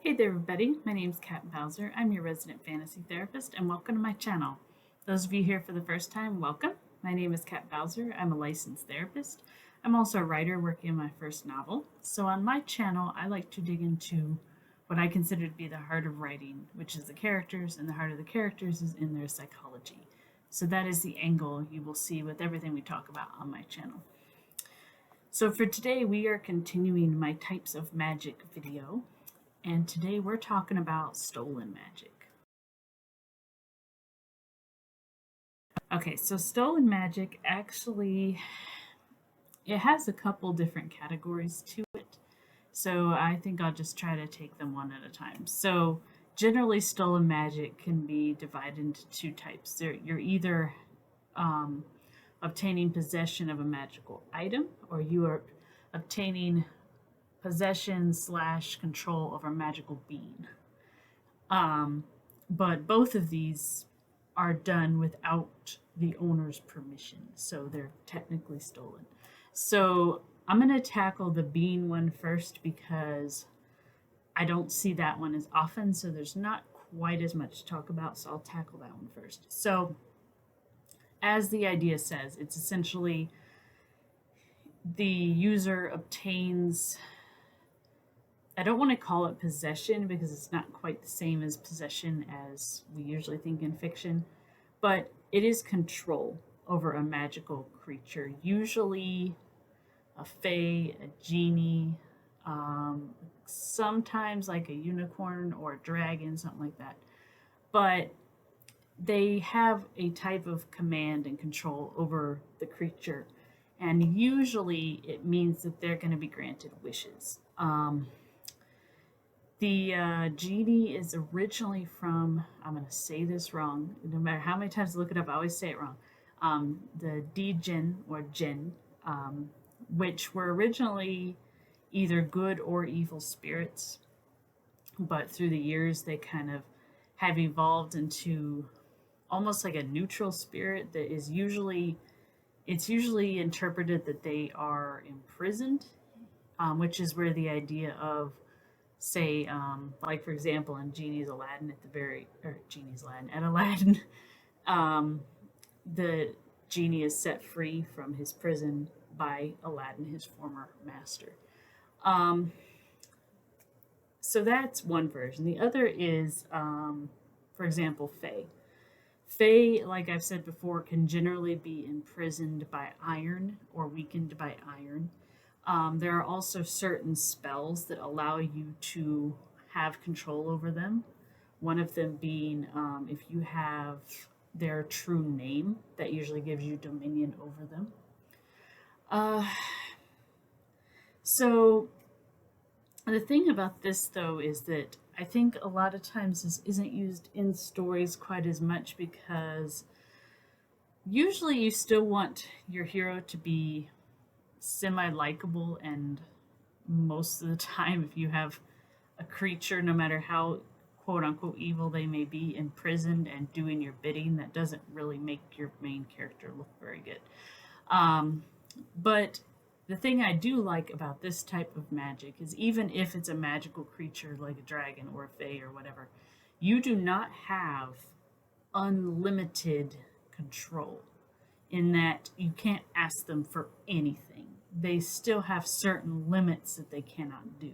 Hey there everybody, my name is Kat Bowser. I'm your resident fantasy therapist and welcome to my channel. Those of you here for the first time, welcome. My name is Kat Bowser. I'm a licensed therapist. I'm also a writer working on my first novel. So on my channel, I like to dig into what I consider to be the heart of writing, which is the characters, and the heart of the characters is in their psychology. So that is the angle you will see with everything we talk about on my channel. So for today, we are continuing my types of magic video. And today we're talking about stolen magic. Okay, so stolen magic actually, it has a couple different categories to it. So I think I'll just try to take them one at a time. So generally stolen magic can be divided into two types. You're either obtaining possession of a magical item, or you are obtaining possession / control over a magical being. But both of these are done without the owner's permission, so they're technically stolen. So I'm going to tackle the being one first because I don't see that one as often, so there's not quite as much to talk about, so I'll tackle that one first. So as the idea says, it's essentially the user obtains, I don't want to call it possession because it's not quite the same as possession as we usually think in fiction, but it is control over a magical creature, usually a fae, a genie, sometimes like a unicorn or a dragon, something like that. But they have a type of command and control over the creature, and usually it means that they're going to be granted wishes. The genie is originally from, I'm going to say this wrong, no matter how many times I look it up, I always say it wrong. The Djinn or Jinn, which were originally either good or evil spirits, but through the years they kind of have evolved into almost like a neutral spirit that is usually interpreted that they are imprisoned, which is where the idea of, say, like for example in Aladdin, the genie is set free from his prison by Aladdin, his former master. So that's one version. The other is, for example, fae. Fae, like I've said before, can generally be imprisoned by iron or weakened by iron. There are also certain spells that allow you to have control over them. One of them being if you have their true name, that usually gives you dominion over them. So the thing about this, though, is that I think a lot of times this isn't used in stories quite as much because usually you still want your hero to be semi-likable, and most of the time if you have a creature, no matter how quote-unquote evil they may be, imprisoned and doing your bidding, that doesn't really make your main character look very good. But the thing I do like about this type of magic is even if it's a magical creature like a dragon or a fae or whatever, you do not have unlimited control, in that you can't ask them for anything. They still have certain limits that they cannot do.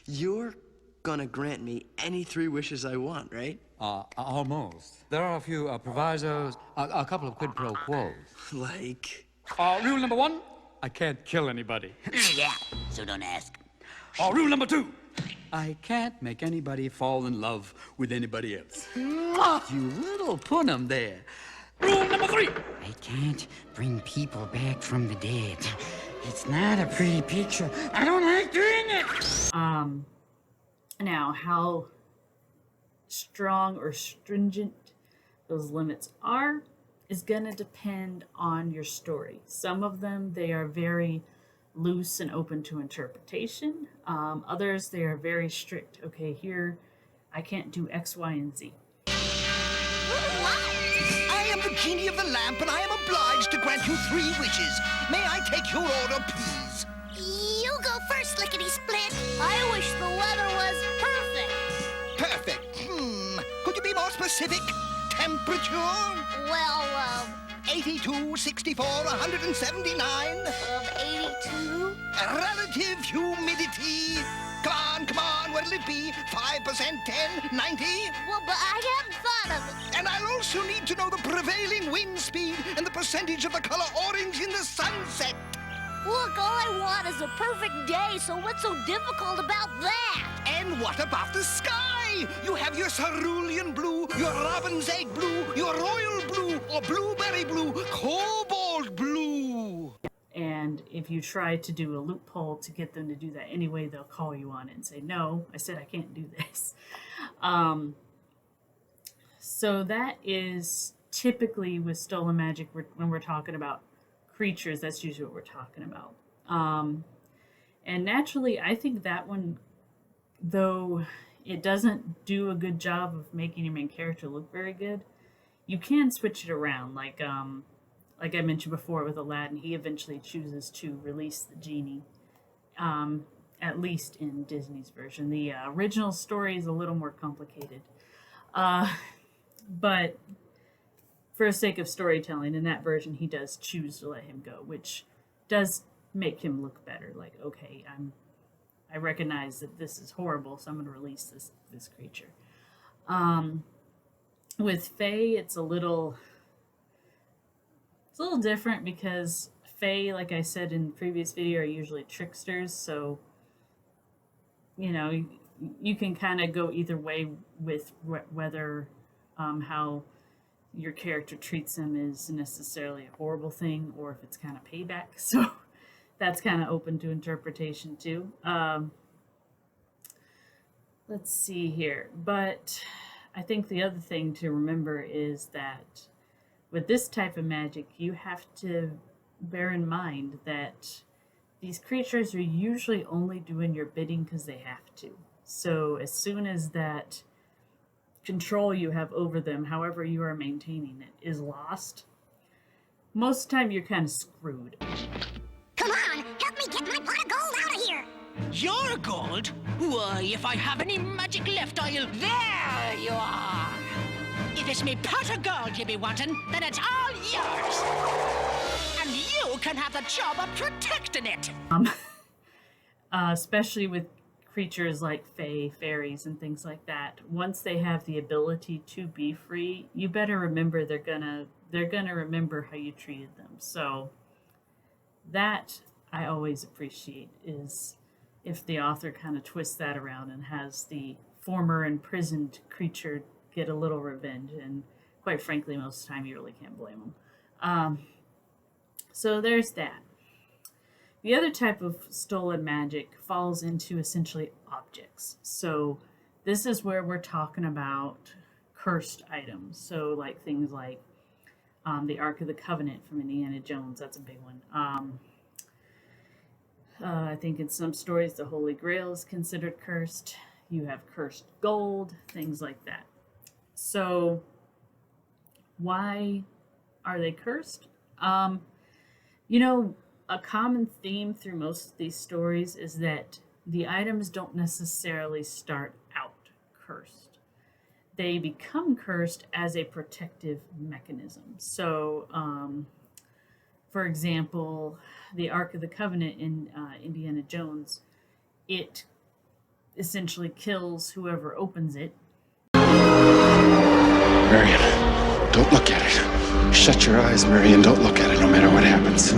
You're gonna grant me any 3 wishes I want, right? Almost. There are a few provisos, a couple of quid pro quos. Like? Rule number 1, I can't kill anybody. Yeah, so don't ask. Rule number 2, I can't make anybody fall in love with anybody else. You little punum there. Rule number 3, I can't bring people back from the dead. It's not a pretty picture. I don't like doing it. Now, how strong or stringent those limits are is going to depend on your story. Some of them, they are very loose and open to interpretation. Others, they are very strict. Okay, here, I can't do X, Y, and Z. I am the genie of the lamp, and I am obliged to grant you 3 wishes. May I take your order, please? You go first, Lickety Split. I wish the weather was Pacific. Temperature? Well, 82, 64, 179. 82? Relative humidity. Come on, what'll it be? 5%, 10, 90? Well, but I hadn't thought of it. And I'll also need to know the prevailing wind speed and the percentage of the color orange in the sunset. Look, all I want is a perfect day, so what's so difficult about that? And what about the sky? You have your cerulean blue, your robin's egg blue, your royal blue, or blueberry blue, cobalt blue. And if you try to do a loophole to get them to do that anyway, they'll call you on it and say, no, I said I can't do this. So that is typically with stolen magic when we're talking about creatures, that's usually what we're talking about. And naturally, I think that one, though it doesn't do a good job of making your main character look very good, you can switch it around. Like I mentioned before with Aladdin, he eventually chooses to release the genie, at least in Disney's version. The original story is a little more complicated. But for the sake of storytelling, in that version, he does choose to let him go, which does make him look better. Like, okay, I recognize that this is horrible, so I'm going to release this creature. With Fae, it's a little different because Fae, like I said in the previous video, are usually tricksters. So, you know, you can kind of go either way with whether how your character treats them is necessarily a horrible thing or if it's kind of payback. So that's kind of open to interpretation too. Let's see here. But I think the other thing to remember is that with this type of magic, you have to bear in mind that these creatures are usually only doing your bidding because they have to. So as soon as that control you have over them, however you are maintaining it, is lost, most of the time you're kind of screwed. Come on, help me get my pot of gold out of here. Your gold? Why, if I have any magic left, I'll... There you are. If it's me pot of gold you be wanting, then it's all yours. And you can have the job of protecting it. Especially with creatures like fae, fairies, and things like that. Once they have the ability to be free, you better remember they're gonna remember how you treated them. So that I always appreciate is if the author kind of twists that around and has the former imprisoned creature get a little revenge. And quite frankly, most of the time you really can't blame them. So there's that. The other type of stolen magic falls into essentially objects. So this is where we're talking about cursed items. So like things like the Ark of the Covenant from Indiana Jones. That's a big one. I think in some stories the Holy Grail is considered cursed. You have cursed gold, things like that. So why are they cursed? You know, a common theme through most of these stories is that the items don't necessarily start out cursed. They become cursed as a protective mechanism. So, for example, the Ark of the Covenant in Indiana Jones, it essentially kills whoever opens it. Marion, don't look at it. Shut your eyes, Marion. Don't look at it, no matter what happens.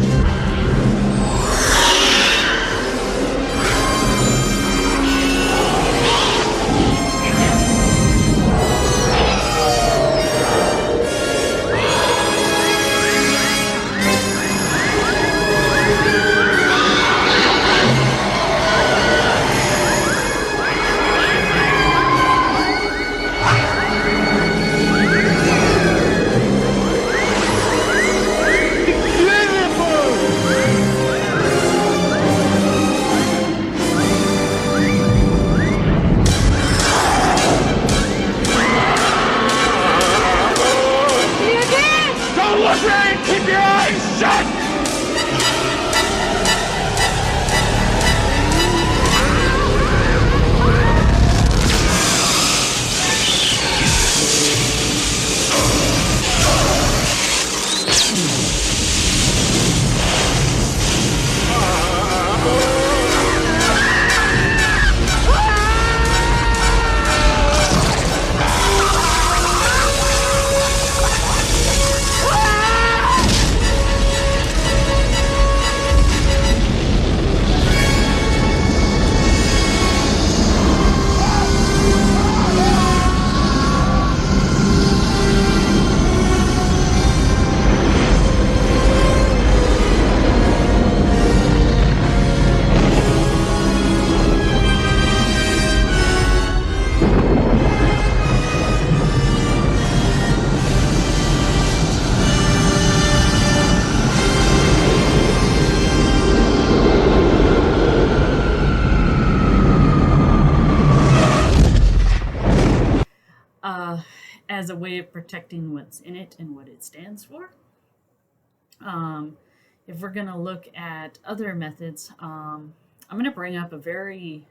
as a way of protecting what's in it and what it stands for. If we're going to look at other methods, I'm going to bring up a very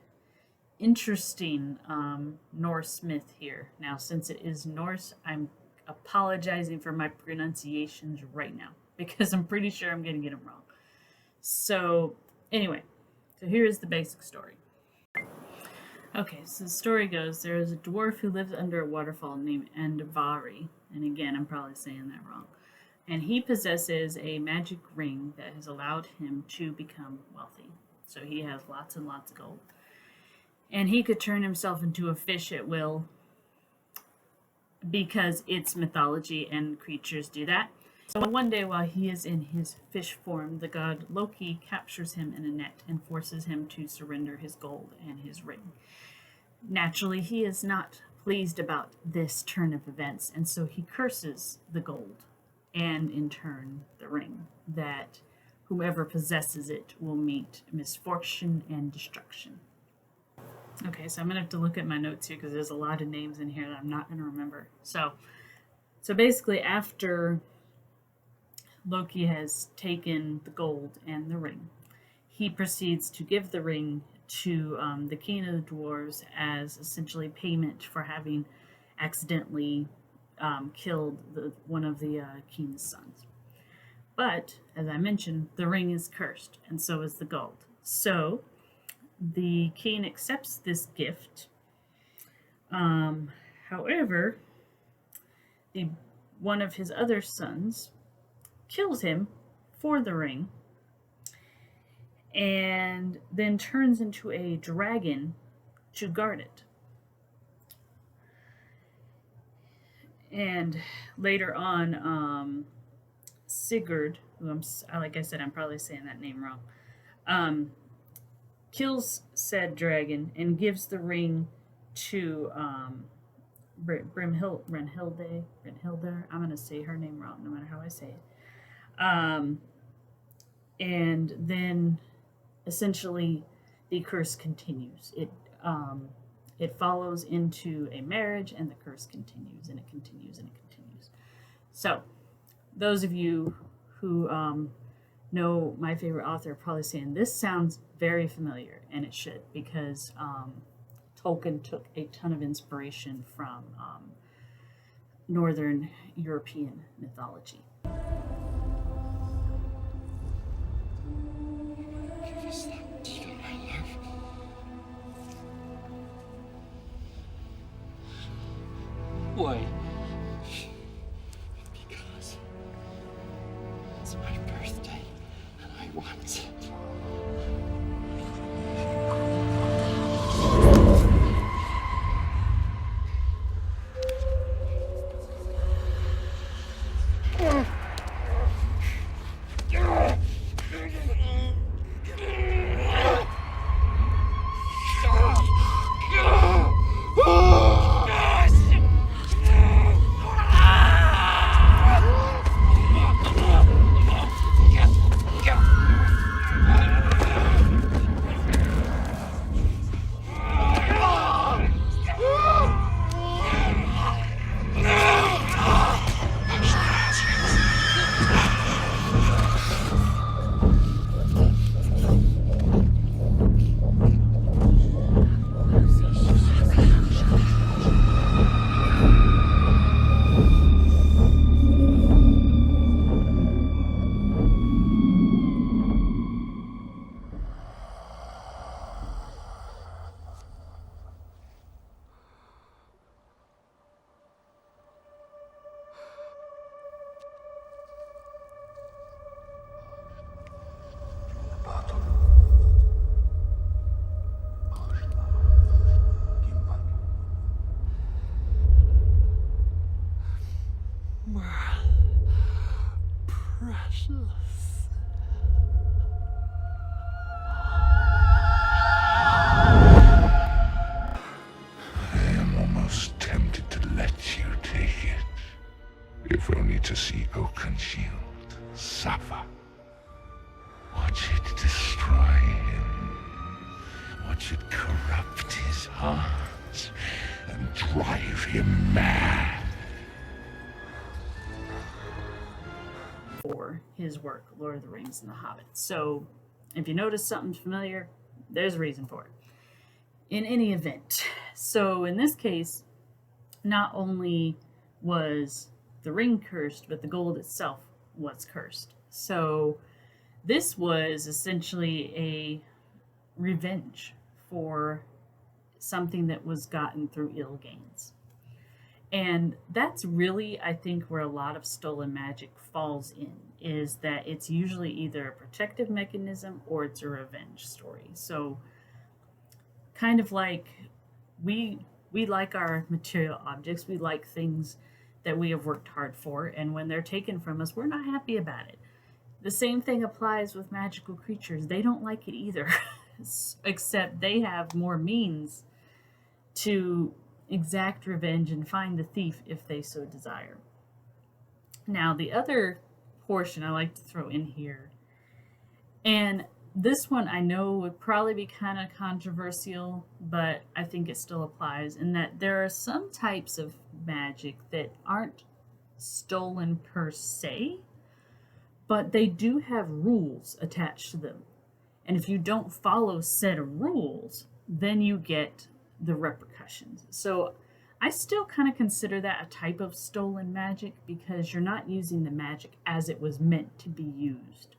interesting Norse myth here. Now, since it is Norse, I'm apologizing for my pronunciations right now because I'm pretty sure I'm going to get them wrong. So, anyway, so here's the basic story. Okay, so the story goes, there is a dwarf who lives under a waterfall named Andvari, and again, I'm probably saying that wrong. And he possesses a magic ring that has allowed him to become wealthy. So he has lots and lots of gold. And he could turn himself into a fish at will because it's mythology and creatures do that. So one day while he is in his fish form, the god Loki captures him in a net and forces him to surrender his gold and his ring. Naturally, he is not pleased about this turn of events, and so he curses the gold and in turn the ring, that whoever possesses it will meet misfortune and destruction. Okay, so I'm gonna have to look at my notes here because there's a lot of names in here that I'm not gonna remember. So basically, after Loki has taken the gold and the ring, he proceeds to give the ring to the king of the dwarves as essentially payment for having accidentally killed one of the king's sons. But, as I mentioned, the ring is cursed, and so is the gold. So, the king accepts this gift. However, one of his other sons kills him for the ring, and then turns into a dragon to guard it. And later on, Sigurd, who like I said, I'm probably saying that name wrong, kills said dragon and gives the ring to Brynhildr. I'm going to say her name wrong no matter how I say it. And then essentially the curse continues. It follows into a marriage, and the curse continues, and it continues, and it continues. So, those of you who know my favorite author are probably saying, this sounds very familiar, and it should, because Tolkien took a ton of inspiration from Northern European mythology. Give us that deal, my love. Why? Because it's my birthday and I want it. Precious. I am almost tempted to let you take it, if only to see Oakenshield suffer. Watch it destroy him. Watch it corrupt his heart and drive him mad. for his work, Lord of the Rings and The Hobbit. So if you notice something familiar, there's a reason for it. In any event, so in this case, not only was the ring cursed, but the gold itself was cursed. So this was essentially a revenge for something that was gotten through ill gains. And that's really, I think, where a lot of stolen magic falls in, is that it's usually either a protective mechanism or it's a revenge story. So kind of like we like our material objects, we like things that we have worked hard for, and when they're taken from us, we're not happy about it. The same thing applies with magical creatures. They don't like it either, except they have more means to exact revenge and find the thief if they so desire. Now, the other portion I like to throw in here, and this one I know would probably be kind of controversial, but I think it still applies, in that there are some types of magic that aren't stolen per se, but they do have rules attached to them. And if you don't follow set of rules, then you get the repercussions. So I still kind of consider that a type of stolen magic, because you're not using the magic as it was meant to be used.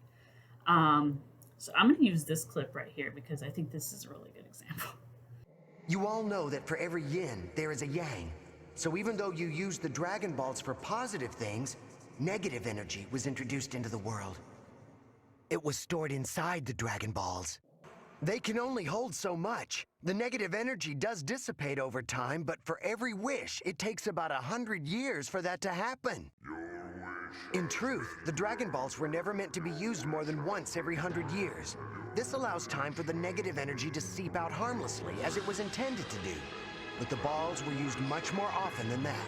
So I'm going to use this clip right here because I think this is a really good example. You all know that for every yin, there is a yang. So even though you use the Dragon Balls for positive things, negative energy was introduced into the world. It was stored inside the Dragon Balls. They can only hold so much. The negative energy does dissipate over time, but for every wish, it takes about 100 years for that to happen. In truth, the Dragon Balls were never meant to be used more than once every 100 years. This allows time for the negative energy to seep out harmlessly, as it was intended to do. But the balls were used much more often than that.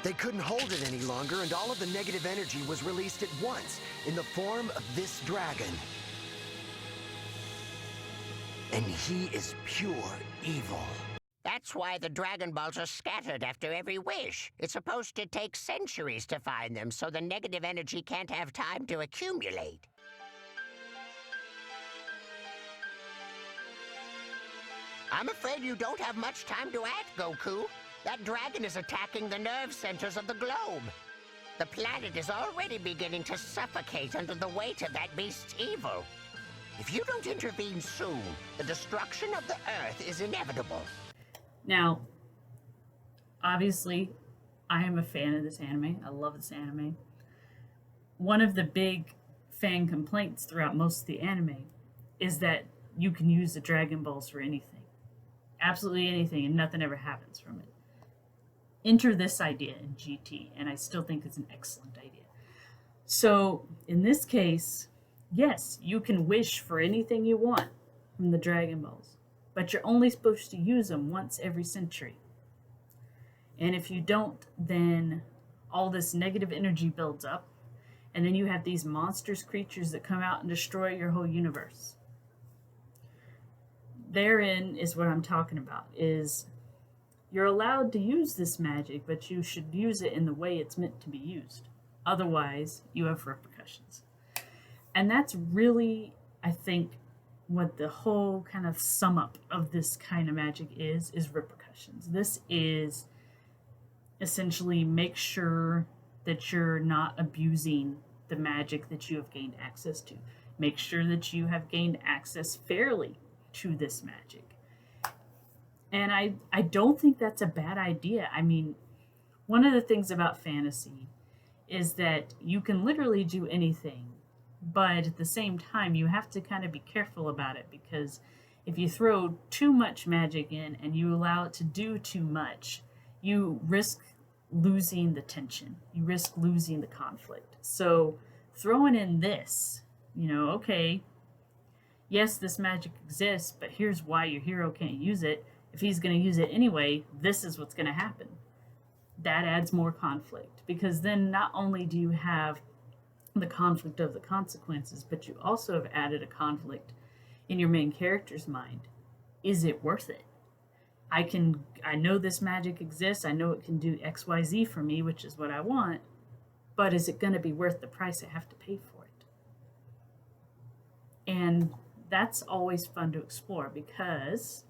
They couldn't hold it any longer, and all of the negative energy was released at once in the form of this dragon. And he is pure evil. That's why the Dragon Balls are scattered after every wish. It's supposed to take centuries to find them, so the negative energy can't have time to accumulate. I'm afraid you don't have much time to act, Goku. That dragon is attacking the nerve centers of the globe. The planet is already beginning to suffocate under the weight of that beast's evil. If you don't intervene soon, the destruction of the Earth is inevitable. Now, obviously, I am a fan of this anime. I love this anime. One of the big fan complaints throughout most of the anime is that you can use the Dragon Balls for anything. Absolutely anything, and nothing ever happens from it. Enter this idea in GT, and I still think it's an excellent idea. So, in this case, yes, you can wish for anything you want from the Dragon Balls, but you're only supposed to use them once every century. And if you don't, then all this negative energy builds up, and then you have these monstrous creatures that come out and destroy your whole universe. Therein is what I'm talking about, is you're allowed to use this magic, but you should use it in the way it's meant to be used. Otherwise, you have repercussions. And that's really, I think, what the whole kind of sum up of this kind of magic is repercussions. This is essentially make sure that you're not abusing the magic that you have gained access to. Make sure that you have gained access fairly to this magic. And I don't think that's a bad idea. I mean, one of the things about fantasy is that you can literally do anything, but at the same time, you have to kind of be careful about it, because if you throw too much magic in and you allow it to do too much, you risk losing the tension. You risk losing the conflict. So throwing in this, okay, yes, this magic exists, but here's why your hero can't use it. If he's going to use it anyway, this is what's going to happen. That adds more conflict, because then not only do you have the conflict of the consequences, but you also have added a conflict in your main character's mind, is it worth it? I know this magic exists, I know it can do XYZ for me, which is what I want, but is it going to be worth the price I have to pay for it? And that's always fun to explore because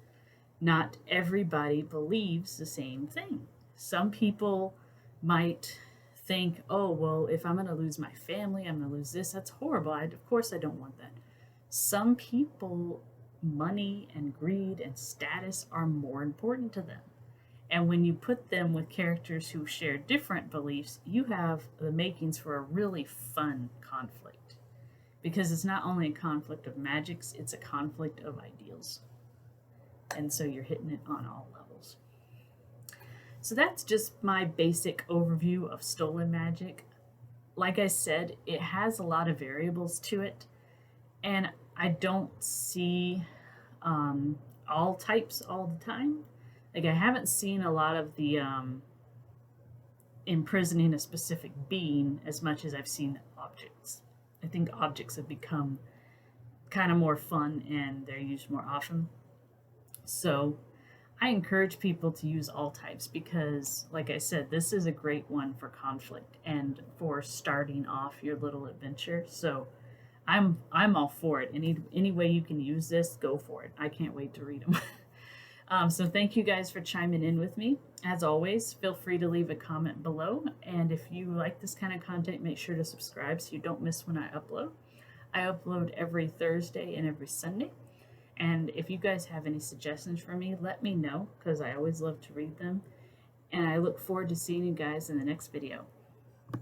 not everybody believes the same thing. Some people might think, oh, well, if I'm going to lose my family, I'm going to lose this. That's horrible. Of course, I don't want that. Some people, money and greed and status are more important to them. And when you put them with characters who share different beliefs, you have the makings for a really fun conflict. Because it's not only a conflict of magics, it's a conflict of ideals. And so you're hitting it on all levels. So that's just my basic overview of stolen magic. Like I said, it has a lot of variables to it, and I don't see all types all the time. Like, I haven't seen a lot of the imprisoning a specific being as much as I've seen objects. I think objects have become kind of more fun and they're used more often. So I encourage people to use all types because, like I said, this is a great one for conflict and for starting off your little adventure. So I'm all for it. Any way you can use this, go for it. I can't wait to read them. So thank you guys for chiming in with me. As always, feel free to leave a comment below. And if you like this kind of content, make sure to subscribe so you don't miss when I upload. I upload every Thursday and every Sunday. And if you guys have any suggestions for me, let me know because I always love to read them. And I look forward to seeing you guys in the next video.